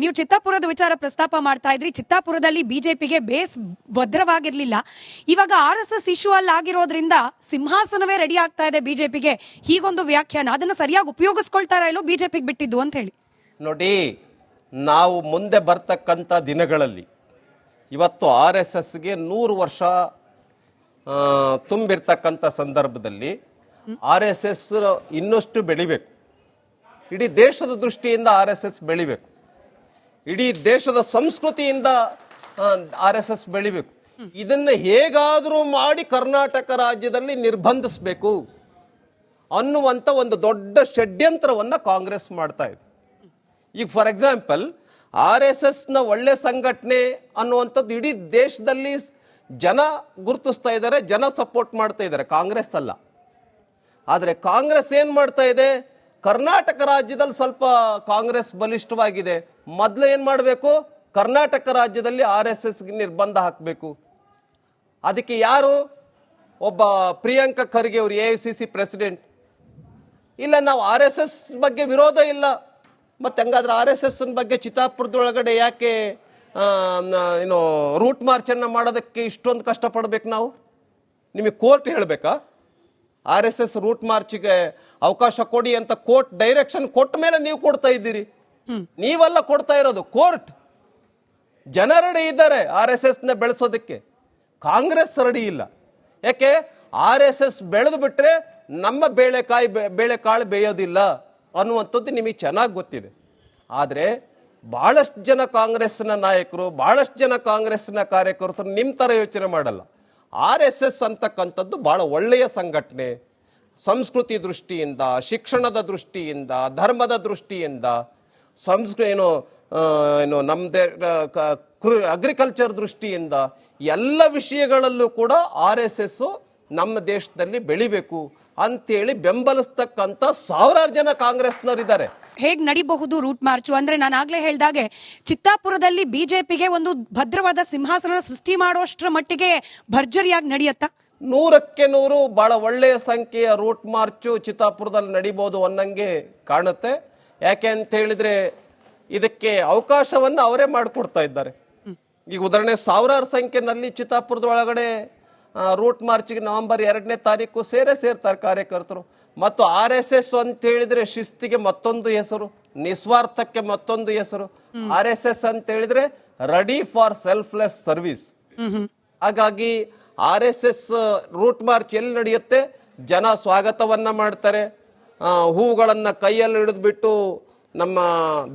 ನೀವು ಚಿತ್ತಾಪುರದ ವಿಚಾರ ಪ್ರಸ್ತಾಪ ಮಾಡ್ತಾ ಇದ್ರಿ. ಚಿತ್ತಾಪುರದಲ್ಲಿ ಬಿಜೆಪಿಗೆ ಬೇಸ್ ಭದ್ರವಾಗಿರ್ಲಿಲ್ಲ. ಇವಾಗ RSS ಇಶ್ಯೂ ಅಲ್ಲಿ ಆಗಿರೋದ್ರಿಂದ ಸಿಂಹಾಸನವೇ ರೆಡಿ ಆಗ್ತಾ ಇದೆ ಬಿಜೆಪಿಗೆ. ಹೀಗೊಂದು ವ್ಯಾಖ್ಯಾನ, ಅದನ್ನ ಸರಿಯಾಗಿ ಉಪಯೋಗಿಸ್ಕೊಳ್ತಾರ ಇಲ್ಲೋ ಬಿಜೆಪಿಗೆ ಬಿಟ್ಟಿದ್ದು ಅಂತ ಹೇಳಿ. ನೋಡಿ, ನಾವು ಮುಂದೆ ಬರ್ತಕ್ಕಂಥ ದಿನಗಳಲ್ಲಿ ಇವತ್ತು RSSಗೆ 100 ವರ್ಷ ತುಂಬಿರ್ತಕ್ಕಂಥ ಸಂದರ್ಭದಲ್ಲಿ RSS ಇನ್ನಷ್ಟು ಬೆಳಿಬೇಕು. ಇಡೀ ದೇಶದ ದೃಷ್ಟಿಯಿಂದ RSS ಬೆಳಿಬೇಕು. ಇಡೀ ದೇಶದ ಸಂಸ್ಕೃತಿಯಿಂದ RSS ಬೆಳಿಬೇಕು. ಇದನ್ನು ಹೇಗಾದರೂ ಮಾಡಿ ಕರ್ನಾಟಕ ರಾಜ್ಯದಲ್ಲಿ ನಿರ್ಬಂಧಿಸಬೇಕು ಅನ್ನುವಂಥ ಒಂದು ದೊಡ್ಡ ಷಡ್ಯಂತ್ರವನ್ನು ಕಾಂಗ್ರೆಸ್ ಮಾಡ್ತಾ ಇದೆ. ಈಗ ಫಾರ್ ಎಕ್ಸಾಂಪಲ್ RSSನ ಒಳ್ಳೆ ಸಂಘಟನೆ ಅನ್ನುವಂಥದ್ದು ಇಡೀ ದೇಶದಲ್ಲಿ ಜನ ಗುರುತಿಸ್ತಾ ಇದ್ದಾರೆ, ಜನ ಸಪೋರ್ಟ್ ಮಾಡ್ತಾ ಇದ್ದಾರೆ, ಕಾಂಗ್ರೆಸ್ ಅಲ್ಲ. ಆದರೆ ಕಾಂಗ್ರೆಸ್ ಏನು ಮಾಡ್ತಾ ಇದೆ, ಕರ್ನಾಟಕ ರಾಜ್ಯದಲ್ಲಿ ಸ್ವಲ್ಪ ಕಾಂಗ್ರೆಸ್ ಬಲಿಷ್ಠವಾಗಿದೆ, ಮೊದಲು ಏನು ಮಾಡಬೇಕು, ಕರ್ನಾಟಕ ರಾಜ್ಯದಲ್ಲಿ RSSಗೆ ನಿರ್ಬಂಧ ಹಾಕಬೇಕು. ಅದಕ್ಕೆ ಯಾರು, ಒಬ್ಬ ಪ್ರಿಯಾಂಕಾ ಖರ್ಗೆ ಅವರು AICC ಪ್ರೆಸಿಡೆಂಟ್, ಇಲ್ಲ ನಾವು RSS ಬಗ್ಗೆ ವಿರೋಧ ಇಲ್ಲ, ಮತ್ತು ಹಂಗಾದ್ರೆ RSS ಬಗ್ಗೆ ಚಿತ್ತಾಪುರದೊಳಗಡೆ ಯಾಕೆ ಏನು ರೂಟ್ ಮಾರ್ಚನ್ನು ಮಾಡೋದಕ್ಕೆ ಇಷ್ಟೊಂದು ಕಷ್ಟಪಡಬೇಕು ನಾವು? ನಿಮಗೆ ಕೋರ್ಟ್ ಹೇಳಬೇಕಾ RSS ರೂಟ್ ಮಾರ್ಚ್ಗೆ ಅವಕಾಶ ಕೊಡಿ ಅಂತ? ಕೋರ್ಟ್ ಡೈರೆಕ್ಷನ್ ಕೊಟ್ಟ ಮೇಲೆ ನೀವು ಕೊಡ್ತಾ ಇದ್ದೀರಿ. ನೀವೆಲ್ಲ ಕೊಡ್ತಾ ಇರೋದು, ಕೋರ್ಟ್. ಜನ ರೆಡಿ ಇದ್ದಾರೆ RSSನ ಬೆಳೆಸೋದಕ್ಕೆ, ಕಾಂಗ್ರೆಸ್ ರೆಡಿ ಇಲ್ಲ. ಯಾಕೆ? RSS ಬೆಳೆದು ಬಿಟ್ರೆ ನಮ್ಮ ಬೇಳೆಕಾಳು ಬೇಯೋದಿಲ್ಲ ಅನ್ನುವಂಥದ್ದು ನಿಮಗೆ ಚೆನ್ನಾಗಿ ಗೊತ್ತಿದೆ. ಆದರೆ ಭಾಳಷ್ಟು ಜನ ಕಾಂಗ್ರೆಸ್ನ ನಾಯಕರು, ಭಾಳಷ್ಟು ಜನ ಕಾಂಗ್ರೆಸ್ನ ಕಾರ್ಯಕರ್ತರು ನಿಮ್ಮ ಥರ ಯೋಚನೆ ಮಾಡಲ್ಲ. RSS ಅಂತಕ್ಕಂಥದ್ದು ಭಾಳ ಒಳ್ಳೆಯ ಸಂಘಟನೆ, ಸಂಸ್ಕೃತಿ ದೃಷ್ಟಿಯಿಂದ, ಶಿಕ್ಷಣದ ದೃಷ್ಟಿಯಿಂದ, ಧರ್ಮದ ದೃಷ್ಟಿಯಿಂದ, ಏನು ನಮ್ಮದೇ ಅಗ್ರಿಕಲ್ಚರ್ ದೃಷ್ಟಿಯಿಂದ ಎಲ್ಲ ವಿಷಯಗಳಲ್ಲೂ ಕೂಡ RSS ನಮ್ಮ ದೇಶದಲ್ಲಿ ಬೆಳಿಬೇಕು ಅಂತೇಳಿ ಬೆಂಬಲಿಸ್ತಕ್ಕಂಥ ಸಾವಿರಾರು ಜನ ಕಾಂಗ್ರೆಸ್ನವರಿದ್ದಾರೆ. ಹೇಗೆ ನಡಿಬಹುದು ರೂಟ್ ಮಾರ್ಚು ಅಂದ್ರೆ, ನಾನು ಆಗ್ಲೇ ಹೇಳ್ದಾಗೆ ಚಿತ್ತಾಪುರದಲ್ಲಿ ಬಿಜೆಪಿಗೆ ಒಂದು ಭದ್ರವಾದ ಸಿಂಹಾಸನ ಸೃಷ್ಟಿ ಮಾಡೋಷ್ಟರ ಮಟ್ಟಿಗೆ ಭರ್ಜರಿಯಾಗಿ ನಡೆಯತ್ತಾ? 100ಕ್ಕೆ 100 ಬಹಳ ಒಳ್ಳೆಯ ಸಂಖ್ಯೆಯ ರೂಟ್ ಮಾರ್ಚು ಚಿತ್ತಾಪುರದಲ್ಲಿ ನಡಿಬೋದು ಅನ್ನಂಗೆ ಕಾಣುತ್ತೆ. ಯಾಕೆ ಅಂತ ಹೇಳಿದ್ರೆ ಇದಕ್ಕೆ ಅವಕಾಶವನ್ನು ಅವರೇ ಮಾಡಿಕೊಡ್ತಾ ಇದ್ದಾರೆ. ಈಗ ಉದಾಹರಣೆ, ಸಾವಿರಾರು ಸಂಖ್ಯೆಯಲ್ಲಿ ಚಿತ್ತಾಪುರದ ಒಳಗಡೆ ರೂಟ್ ಮಾರ್ಚ್ಗೆ ನವೆಂಬರ್ 2ನೇ ತಾರೀಕು ಸೇರ್ತಾರೆ ಕಾರ್ಯಕರ್ತರು. ಮತ್ತು RSS ಅಂತ ಹೇಳಿದ್ರೆ ಶಿಸ್ತಿಗೆ ಮತ್ತೊಂದು ಹೆಸರು, ನಿಸ್ವಾರ್ಥಕ್ಕೆ ಮತ್ತೊಂದು ಹೆಸರು. RSS ಅಂತ ಹೇಳಿದ್ರೆ ರೆಡಿ ಫಾರ್ ಸೆಲ್ಫ್ಲೆಸ್ ಸರ್ವಿಸ್. ಹಾಗಾಗಿ RSS ರೂಟ್ ಮಾರ್ಚ್ ಎಲ್ಲಿ ನಡೆಯುತ್ತೆ, ಜನ ಸ್ವಾಗತವನ್ನ ಮಾಡ್ತಾರೆ, ಹೂಗಳನ್ನು ಕೈಯಲ್ಲಿ ಹಿಡಿದ್ಬಿಟ್ಟು ನಮ್ಮ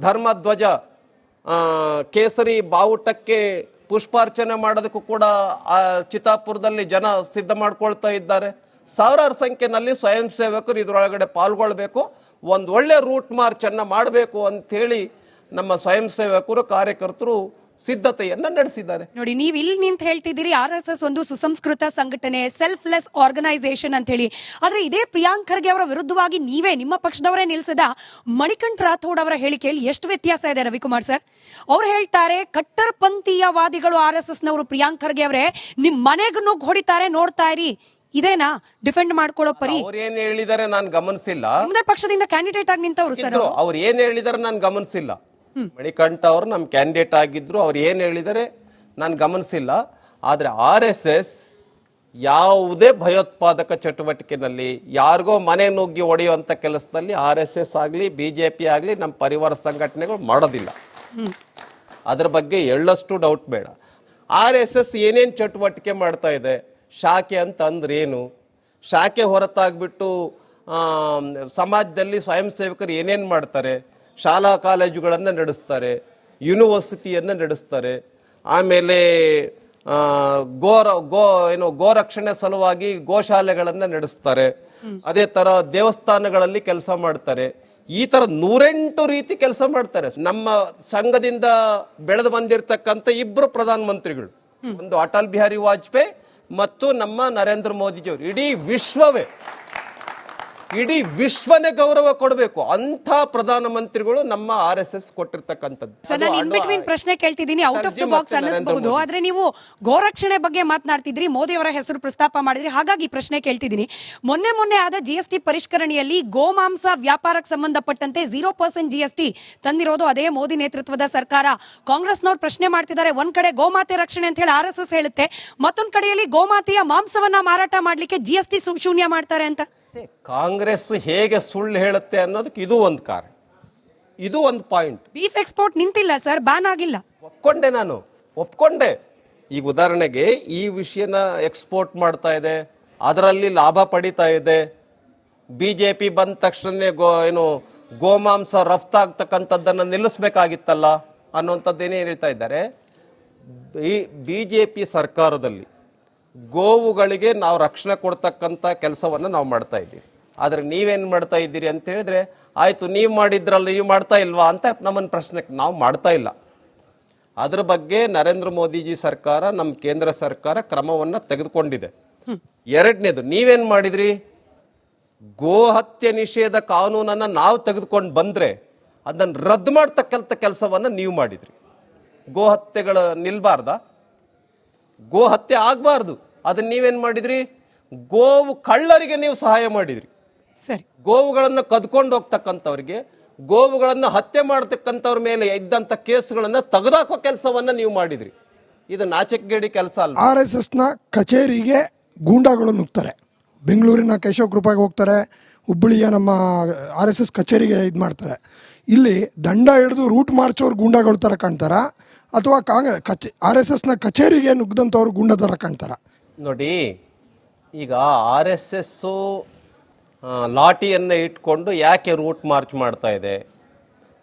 ಧರ್ಮ ಧ್ವಜ ಕೇಸರಿ ಬಾವುಟಕ್ಕೆ ಪುಷ್ಪಾರ್ಚನೆ ಮಾಡೋದಕ್ಕೂ ಕೂಡ ಚಿತ್ತಾಪುರದಲ್ಲಿ ಜನ ಸಿದ್ಧ ಮಾಡ್ಕೊಳ್ತಾ ಇದ್ದಾರೆ. ಸಾವಿರಾರು ಸಂಖ್ಯೆಯಲ್ಲಿ ಸ್ವಯಂ ಸೇವಕರು ಇದರೊಳಗಡೆ ಪಾಲ್ಗೊಳ್ಬೇಕು, ಒಂದು ಒಳ್ಳೆ ರೂಟ್ ಮಾರ್ಚನ್ನು ಮಾಡಬೇಕು ಅಂಥೇಳಿ ನಮ್ಮ ಸ್ವಯಂ ಸೇವಕರು, ಕಾರ್ಯಕರ್ತರು ಸಿದ್ಧತೆಯನ್ನ ನಡೆಸಿದ್ದಾರೆ. ನೋಡಿ, ನೀವು ಇಲ್ಲಿ ನಿಂತು ಹೇಳ್ತಿದ್ದೀರಿ RSS ಒಂದು ಸುಸಂಸ್ಕೃತ ಸಂಘಟನೆ, ಸೆಲ್ಫ್ಲೆಸ್ ಆರ್ಗನೈಸೇಷನ್ ಅಂತ ಹೇಳಿ. ಆದ್ರೆ ಇದೇ ಪ್ರಿಯಾಂಕ್ ಖರ್ಗೆ ಅವರ ವಿರುದ್ಧವಾಗಿ ನೀವೇ, ನಿಮ್ಮ ಪಕ್ಷದವರೇ ನಿಲ್ಲಿಸಿದ ಮಣಿಕಂಠ್ ರಾಥೋಡ್ ಅವರ ಹೇಳಿಕೆಯಲ್ಲಿ ಎಷ್ಟು ವ್ಯತ್ಯಾಸ ಇದೆ ರವಿಕುಮಾರ್ ಸರ್? ಅವ್ರು ಹೇಳ್ತಾರೆ, ಕಟ್ಟರ್ ಪಂಥೀಯವಾದಿಗಳು RSSನವರು ಪ್ರಿಯಾಂಕ್ ಖರ್ಗೆ ಅವರೇ ನಿಮ್ ಮನೆಗೂ ನುಗ್ಗಿ ಹೊಡಿತಾರೆ, ನೋಡ್ತಾ ಇರಿ. ಇದೇನಾ ಡಿಫೆಂಡ್ ಮಾಡ್ಕೊಳ್ಳೋ ಪರಿ? ಅವ್ರು ಏನ್ ಹೇಳಿದಾರೆ ನಾನು ಗಮನಿಸಿಲ್ಲ. ಮುಂದೆ ಪಕ್ಷದಿಂದ ಕ್ಯಾಂಡಿಡೇಟ್ ಆಗಿ ನಿಂತವ್ರು ಸರ್. ಅವ್ರು ಏನ್ ಹೇಳಿದಾರೆ ನಾನು ಗಮನಿಸಿಲ್ಲ. ಮಣಿಕಂಠ ಅವರು ನಮ್ಮ ಕ್ಯಾಂಡಿಡೇಟ್ ಆಗಿದ್ರು, ಅವ್ರು ಏನು ಹೇಳಿದರೆ ನಾನು ಗಮನಿಸಿಲ್ಲ. ಆದರೆ RSS ಯಾವುದೇ ಭಯೋತ್ಪಾದಕ ಚಟುವಟಿಕೆಯಲ್ಲಿ, ಯಾರಿಗೋ ಮನೆ ನುಗ್ಗಿ ಹೊಡೆಯುವಂಥ ಕೆಲಸದಲ್ಲಿ RSS ಆಗಲಿ BJP ಆಗಲಿ ನಮ್ಮ ಪರಿವಾರ ಸಂಘಟನೆಗಳು ಮಾಡೋದಿಲ್ಲ. ಅದ್ರ ಬಗ್ಗೆ ಎಳ್ಳಷ್ಟು ಡೌಟ್ ಬೇಡ. RSS ಏನೇನು ಚಟುವಟಿಕೆ ಮಾಡ್ತಾ ಇದೆ, ಶಾಖೆ ಅಂತ ಅಂದ್ರೆ ಏನು, ಶಾಖೆ ಹೊರತಾಗ್ಬಿಟ್ಟು ಸಮಾಜದಲ್ಲಿ ಸ್ವಯಂ ಸೇವಕರು ಏನೇನು ಮಾಡ್ತಾರೆ, ಶಾಲಾ ಕಾಲೇಜುಗಳನ್ನು ನಡೆಸ್ತಾರೆ, ಯೂನಿವರ್ಸಿಟಿಯನ್ನು ನಡೆಸ್ತಾರೆ, ಆಮೇಲೆ ಗೋರಕ್ಷಣೆ ಸಲುವಾಗಿ ಗೋಶಾಲೆಗಳನ್ನು ನಡೆಸ್ತಾರೆ, ಅದೇ ಥರ ದೇವಸ್ಥಾನಗಳಲ್ಲಿ ಕೆಲಸ ಮಾಡ್ತಾರೆ. ಈ ಥರ 108 ರೀತಿ ಕೆಲಸ ಮಾಡ್ತಾರೆ. ನಮ್ಮ ಸಂಘದಿಂದ ಬೆಳೆದು ಬಂದಿರತಕ್ಕಂಥ 2 ಪ್ರಧಾನಮಂತ್ರಿಗಳು, ಒಂದು ಅಟಲ್ ಬಿಹಾರಿ ವಾಜಪೇಯಿ ಮತ್ತು ನಮ್ಮ ನರೇಂದ್ರ ಮೋದಿಜಿಯವರು, ಇಡೀ ವಿಶ್ವವೇ ಇಡೀ ವಿಶ್ವನೇ ಗೌರವ ಕೊಡಬೇಕು ಅಂತ ಪ್ರಧಾನಮಂತ್ರಿಗಳು ನಮ್ಮ RSS ಕೊಟ್ಟಿರ್ತಕ್ಕಂಥದ್ದು. ಸರ್, ನಾನು ಇನ್ ಬಿಟ್ವೀನ್ ಪ್ರಶ್ನೆ ಕೇಳ್ತಿದ್ದೀನಿ, ಔಟ್ ಆಫ್ ದ ಬಾಕ್ಸ್ ಅನ್ನಿಸಬಹುದು, ಆದ್ರೆ ನೀವು ಗೋರಕ್ಷಣೆ ಬಗ್ಗೆ ಮಾತನಾಡ್ತಿದ್ರಿ, ಮೋದಿ ಅವರ ಹೆಸರು ಪ್ರಸ್ತಾಪ ಮಾಡಿದ್ರಿ, ಹಾಗಾಗಿ ಪ್ರಶ್ನೆ ಕೇಳ್ತಿದ್ದೀನಿ. ಮೊನ್ನೆ ಆದ GST ಪರಿಷ್ಕರಣೆಯಲ್ಲಿ ಗೋಮಾಂಸ ವ್ಯಾಪಾರಕ್ಕೆ ಸಂಬಂಧಪಟ್ಟಂತೆ 0% GST ತಂದಿರೋದು ಅದೇ ಮೋದಿ ನೇತೃತ್ವದ ಸರ್ಕಾರ. ಕಾಂಗ್ರೆಸ್ನವ್ರು ಪ್ರಶ್ನೆ ಮಾಡ್ತಿದ್ದಾರೆ, ಒಂದ್ ಕಡೆ ಗೋಮಾತೆ ರಕ್ಷಣೆ ಅಂತ ಹೇಳಿ RSS ಹೇಳುತ್ತೆ, ಮತ್ತೊಂದ್ ಕಡೆಯಲ್ಲಿ ಗೋಮಾತೆಯ ಮಾಂಸವನ್ನ ಮಾರಾಟ ಮಾಡ್ಲಿಕ್ಕೆ GST ಶೂನ್ಯ ಮಾಡ್ತಾರೆ ಅಂತ. ಕಾಂಗ್ರೆಸ್ ಹೇಗೆ ಸುಳ್ಳು ಹೇಳುತ್ತೆ ಅನ್ನೋದಕ್ಕೆ ಇದು ಒಂದು ಕಾರಣ, ಇದು ಒಂದು ಪಾಯಿಂಟ್. ಬೀಫ್ ಎಕ್ಸ್ಪೋರ್ಟ್ ನಿಂತಿಲ್ಲ ಸರ್, ಬ್ಯಾನ್ ಆಗಿಲ್ಲ. ನಾನು ಒಪ್ಕೊಂಡೆ. ಈಗ ಉದಾಹರಣೆಗೆ ಈ ವಿಷಯನ ಎಕ್ಸ್ಪೋರ್ಟ್ ಮಾಡ್ತಾ ಇದೆ, ಅದರಲ್ಲಿ ಲಾಭ ಪಡಿತಾ ಇದೆ. BJP ಬಂದ ತಕ್ಷಣ ಗೋಮಾಂಸ ರಫ್ತಾಗ್ತಕ್ಕಂಥದ್ದನ್ನು ನಿಲ್ಲಿಸ್ಬೇಕಾಗಿತ್ತಲ್ಲ ಅನ್ನುವಂಥದ್ದೇನೇ ಹೇಳ್ತಾ ಇದ್ದಾರೆ. BJP ಸರ್ಕಾರದಲ್ಲಿ ಗೋವುಗಳಿಗೆ ನಾವು ರಕ್ಷಣೆ ಕೊಡ್ತಕ್ಕಂಥ ಕೆಲಸವನ್ನು ನಾವು ಮಾಡ್ತಾ ಇದ್ದೀವಿ. ಆದರೆ ನೀವೇನು ಮಾಡ್ತಾ ಇದ್ದೀರಿ ಅಂತ ಹೇಳಿದ್ರೆ, ಆಯಿತು ನೀವು ಮಾಡಿದ್ರಲ್ಲ, ನೀವು ಮಾಡ್ತಾ ಇಲ್ವಾ ಅಂತ ನಮ್ಮನ್ನು ಪ್ರಶ್ನೆ. ನಾವು ಮಾಡ್ತಾ ಇಲ್ಲ. ಅದ್ರ ಬಗ್ಗೆ ನರೇಂದ್ರ ಮೋದಿಜಿ ಸರ್ಕಾರ, ನಮ್ಮ ಕೇಂದ್ರ ಸರ್ಕಾರ ಕ್ರಮವನ್ನು ತೆಗೆದುಕೊಂಡಿದೆ. ಎರಡನೇದು, ನೀವೇನು ಮಾಡಿದ್ರಿ? ಗೋ ಹತ್ಯೆ ನಿಷೇಧ ಕಾನೂನನ್ನು ನಾವು ತೆಗೆದುಕೊಂಡು ಬಂದರೆ ಅದನ್ನು ರದ್ದು ಮಾಡ್ತಕ್ಕಂಥ ಕೆಲಸವನ್ನು ನೀವು ಮಾಡಿದ್ರಿ. ಗೋ ಹತ್ಯೆಗಳು ನಿಲ್ಬಾರ್ದ? ಗೋ ಹತ್ಯೆ ಆಗಬಾರ್ದು. ಅದನ್ನ ನೀವೇನು ಮಾಡಿದ್ರಿ? ಗೋವು ಕಳ್ಳರಿಗೆ ನೀವು ಸಹಾಯ ಮಾಡಿದ್ರಿ. ಸರಿ, ಗೋವುಗಳನ್ನು ಕದ್ಕೊಂಡು ಹೋಗ್ತಕ್ಕಂಥವ್ರಿಗೆ, ಗೋವುಗಳನ್ನು ಹತ್ಯೆ ಮಾಡ್ತಕ್ಕಂಥವ್ರ ಮೇಲೆ ಇದ್ದಂಥ ಕೇಸುಗಳನ್ನು ತೆಗೆದಾಕೋ ಕೆಲಸವನ್ನು ನೀವು ಮಾಡಿದ್ರಿ. ಇದು ನಾಚಿಕೆಗೇಡಿ ಕೆಲಸ ಅಲ್ಲ. RSSನ ಕಚೇರಿಗೆ ಗೂಂಡಾಗಳು ನುಗ್ತಾರೆ. ಬೆಂಗಳೂರಿನ ಕೇಶವ ಕೃಪಾಗೆ ಹೋಗ್ತಾರೆ, ಹುಬ್ಬಳ್ಳಿಯ ನಮ್ಮ RSS ಕಚೇರಿಗೆ ಇದು ಮಾಡ್ತಾರೆ. ಇಲ್ಲಿ ದಂಡ ಹಿಡಿದು ರೂಟ್ ಮಾರ್ಚ್ ಅವ್ರು ಗೂಂಡಾಗಳ ಥರ ಕಾಣ್ತಾರ, ಅಥವಾ RSSನ ಕಚೇರಿಗೆ ನುಗ್ದಂಥವ್ರು ಗೂಂಡ ಥರ ಕಾಣ್ತಾರ? ನೋಡಿ, ಈಗ RSS ಲಾಠಿಯನ್ನು ಇಟ್ಕೊಂಡು ಯಾಕೆ ರೂಟ್ ಮಾರ್ಚ್ ಮಾಡ್ತಾ ಇದೆ?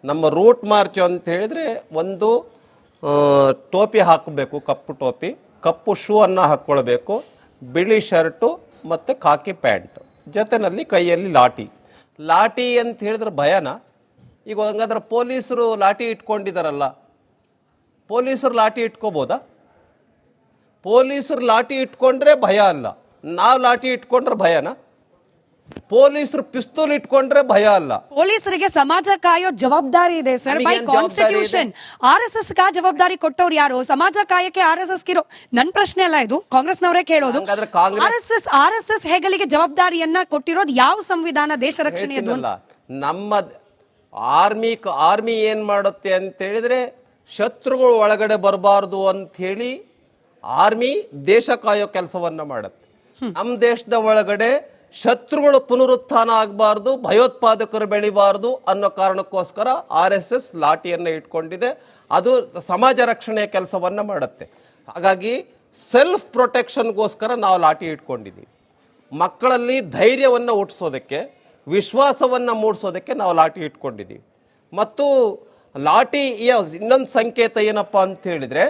ನಮ್ಮ ರೂಟ್ ಮಾರ್ಚ್ ಅಂತ ಹೇಳಿದರೆ ಒಂದು ಟೋಪಿ ಹಾಕಬೇಕು, ಕಪ್ಪು ಟೋಪಿ, ಕಪ್ಪು ಶೂ ಅನ್ನು ಹಾಕ್ಕೊಳ್ಬೇಕು, ಬಿಳಿ ಶರ್ಟು ಮತ್ತು ಖಾಕಿ ಪ್ಯಾಂಟ್, ಜೊತೆಯಲ್ಲಿ ಕೈಯಲ್ಲಿ ಲಾಠಿ ಅಂತ ಹೇಳಿದ್ರೆ ಭಯನಾ? ಈಗ ಹಂಗಾದ್ರೆ ಪೊಲೀಸರು ಲಾಠಿ ಇಟ್ಕೊಂಡಿದ್ದಾರಲ್ಲ, ಪೊಲೀಸರು ಲಾಠಿ ಇಟ್ಕೋಬೋದಾ? ಪೊಲೀಸರು ಲಾಠಿ ಇಟ್ಕೊಂಡ್ರೆ ಭಯ ಅಲ್ಲ, ನಾವು ಲಾಠಿ ಇಟ್ಕೊಂಡ್ರೆ ಭಯನಾ? ಪೊಲೀಸರು ಪಿಸ್ತೂಲ್ ಇಟ್ಕೊಂಡ್ರೆ ಭಯ ಅಲ್ಲ. ಪೊಲೀಸರಿಗೆ ಸಮಾಜ ಕಾಯೋ ಜವಾಬ್ದಾರಿ ಇದೆ ಸರ್, ಬೈ ಕಾನ್ಸ್ಟಿಟ್ಯೂಷನ್. RSS ಗ ಜವಾಬ್ದಾರಿ ಕೊಟ್ಟವ್ರು ಯಾರು? ಸಮಾಜ ಕಾಯಕ್ಕೆ RSS ಗಿರೋ. ನನ್ನ ಪ್ರಶ್ನೆ ಅಲ್ಲ ಇದು, ಕಾಂಗ್ರೆಸ್ನವರೇ ಕೇಳೋದು. RSS ಹೆಗಲಿಗೆ ಜವಾಬ್ದಾರಿಯನ್ನ ಕೊಟ್ಟಿರೋದು ಯಾವ ಸಂವಿಧಾನ? ದೇಶ ರಕ್ಷಣೆಯದು. ನಮ್ಮ ಆರ್ಮಿ ಏನ್ ಮಾಡುತ್ತೆ ಅಂತ ಹೇಳಿದ್ರೆ, ಶತ್ರುಗಳು ಒಳಗಡೆ ಬರಬಾರ್ದು ಅಂತ ಹೇಳಿ ಆರ್ಮಿ ದೇಶ ಕಾಯೋ ಕೆಲಸವನ್ನ ಮಾಡುತ್ತೆ. ನಮ್ಮ ದೇಶದ ಒಳಗಡೆ ಶತ್ರುಗಳು ಪುನರುತ್ಥಾನ ಆಗಬಾರ್ದು, ಭಯೋತ್ಪಾದಕರು ಬೆಳಿಬಾರ್ದು ಅನ್ನೋ ಕಾರಣಕ್ಕೋಸ್ಕರ RSS ಲಾಠಿಯನ್ನು ಇಟ್ಕೊಂಡಿದೆ. ಅದು ಸಮಾಜ ರಕ್ಷಣೆಯ ಕೆಲಸವನ್ನ ಮಾಡುತ್ತೆ. ಹಾಗಾಗಿ ಸೆಲ್ಫ್ ಪ್ರೊಟೆಕ್ಷನ್ಗೋಸ್ಕರ ನಾವು ಲಾಠಿ ಇಟ್ಕೊಂಡಿದ್ದೀವಿ. ಮಕ್ಕಳಲ್ಲಿ ಧೈರ್ಯವನ್ನು ಹುಟ್ಟಿಸೋದಕ್ಕೆ, ವಿಶ್ವಾಸವನ್ನು ಮೂಡಿಸೋದಕ್ಕೆ ನಾವು ಲಾಠಿ ಇಟ್ಕೊಂಡಿದ್ದೀವಿ. ಮತ್ತು ಲಾಠಿಯ ಇನ್ನೊಂದು ಸಂಕೇತ ಏನಪ್ಪ ಅಂತ ಹೇಳಿದ್ರೆ,